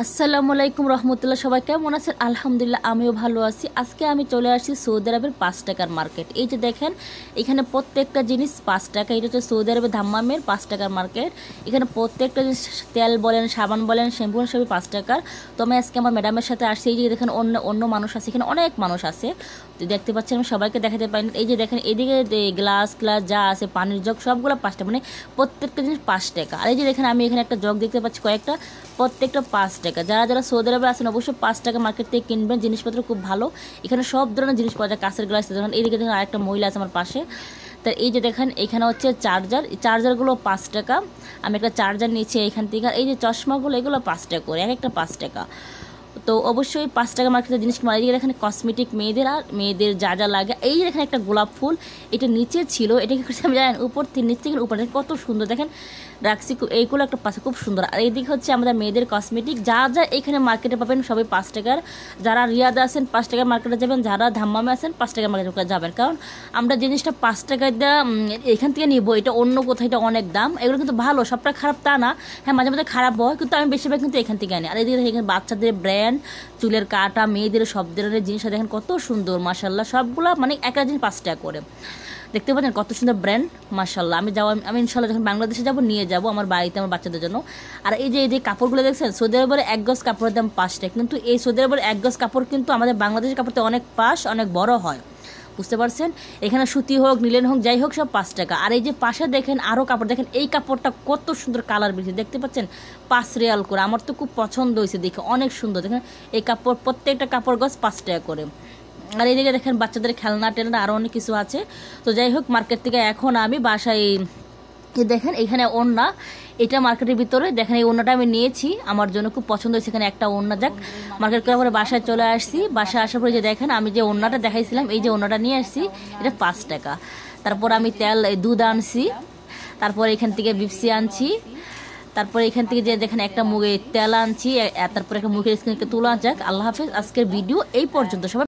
আসসালামু আলাইকুম রহমতুল্লাহ। সবাই কেমন আছেন? আলহামদুলিল্লাহ আমিও ভালো আছি। আজকে আমি চলে আসছি সৌদি আরবের 5 টাকার মার্কেট। এই যে দেখেন, এখানে প্রত্যেকটা জিনিস 5 টাকা। এটা হচ্ছে সৌদি আরবের ধাম্মামের 5 টাকার মার্কেট। এখানে প্রত্যেকটা জিনিস, তেল বলেন, সাবান বলেন, শ্যাম্পু সবই 5 টাকার। তো আমি আজকে আমার ম্যাডামের সাথে আসছি। এই যে দেখেন অন্য অন্য মানুষ আছে, এখানে অনেক মানুষ আছে। তো দেখতে পাচ্ছেন, আমি সবাইকে দেখাতে পারি। এই যে দেখেন, এদিকে গ্লাস যা আছে, পানির জগ সবগুলো 5 টাকা, মানে প্রত্যেকটা জিনিস 5 টাকা। আর এই যে দেখেন, আমি এখানে একটা জগ দেখতে পাচ্ছি কয়েকটা, প্রত্যেকটা 5 টাকা। যারা যারা সৌদি আরবে আছেন অবশ্যই 5 টাকা মার্কেট থেকে কিনবেন, জিনিসপত্র খুব ভালো। এখানে সব ধরনের জিনিস পাওয়া যায়, কাঁচের গ্লাস। দেখুন এইদিকে দেখুন আরেকটা মহিলা আছে আমার পাশে। তা এই যে দেখেন, এখানে হচ্ছে চার্জার, চার্জারগুলো 5 টাকা। আমি একটা চার্জার নিয়েছি এখান থেকে। এই যে চশমাগুলো, এগুলো 5 টাকা করে, এক একটা 5 টাকা। তো অবশ্যই 5 টাকা মার্কেটের জিনিস কিনবো। এই এখানে কসমেটিক মেয়েদের, আর মেয়েদের যা যা লাগে। এই যে এখানে একটা গোলাপ ফুল, এটা নিচে ছিল, এটা কি করছে আমি জানেন, উপর থেকে নিচ থেকে উপরে কত সুন্দর দেখেন রাখছি। এইগুলো একটা পাশে খুব সুন্দর। আর এইদিকে হচ্ছে আমাদের মেয়েদের কসমেটিক, যা যা এখানে মার্কেটে পাবেন সবই 5 টাকার। যারা রিয়াদে আছেন 5 টাকার মার্কেটে যাবেন, যারা ধাম্মামে আছেন 5 টাকার মার্কেটে যাবেন। কারণ আমরা জিনিসটা 5 টাকায় দেওয়া এখান থেকে নিবো, এটা অন্য কোথাও এটা অনেক দাম। এগুলো কিন্তু ভালো, সবটা খারাপ তা না। হ্যাঁ, মাঝে মাঝে খারাপ হয়, কিন্তু আমি বেশিরভাগ কিন্তু এখান থেকে আনি। আর এইদিকে এখানে বাচ্চাদের ব্র্যান্ড, চুলের কাটা, মেয়েদের সব ধরনের জিনিস দেখেন কত সুন্দর মাশাল্লাহ। সবগুলা মানে একটা জিনিস 5 টাকা করে। দেখতে পাচ্ছেন কত সুন্দর ব্র্যান্ড মাশাল্লাহ। আমি ইনশাল্লাহ যখন বাংলাদেশে যাব নিয়ে যাব আমার বাড়িতে আমার বাচ্চাদের জন্য। আর এই যে কাপড়গুলো দেখছেন, সৌদি আরবের 1 গজ কাপড়ের দাম 5 টাকা। কিন্তু এই সৌদি আরবের 1 গজ কাপড় কিন্তু আমাদের বাংলাদেশের কাপড়তে অনেক অনেক বড় হয়, বুঝতে পারছেন? এখানে সুতি হোক, নিলেন হোক, যাই হোক, সব 5 টাকা। আর এই যে পাশে দেখেন আরও কাপড়, দেখেন এই কাপড়টা কত সুন্দর কালার বেরিয়েছে, দেখতে পাচ্ছেন 5 রিয়াল করে। আমার তো খুব পছন্দ হয়েছে দেখে, অনেক সুন্দর। দেখেন এই কাপড়, প্রত্যেকটা কাপড় গজ 5 টাকা করে। আর এইদিকে দেখেন বাচ্চাদের খেলনা টেলনা আরও অনেক কিছু আছে। তো যাই হোক, মার্কেট থেকে এখন আমি বাসায় দেখেন এখানে ওড়না, এটা মার্কেটের ভিতরে দেখেন, এই ওড়নাটা আমি নিয়েছি, আমার জন্য খুব পছন্দ হয়েছে। এখানে একটা ওড়না, যাক মার্কেট করার পরে বাসায় চলে আসছি। বাসায় আসার পরে যে দেখেন, আমি যে ওড়নাটা দেখাইছিলাম, এই যে ওড়নাটা নিয়ে আসছি, এটা 5 টাকা। তারপর আমি দুধ আনছি, তারপর এখান থেকে বিপসি আনছি, তারপরে এখান থেকে যে দেখেন একটা মুখে তেল আনছি, তারপরে একটা মুখের স্কিনকে তুলা। যাক, আল্লাহ হাফেজ। আজকের ভিডিও এই পর্যন্ত। সবাই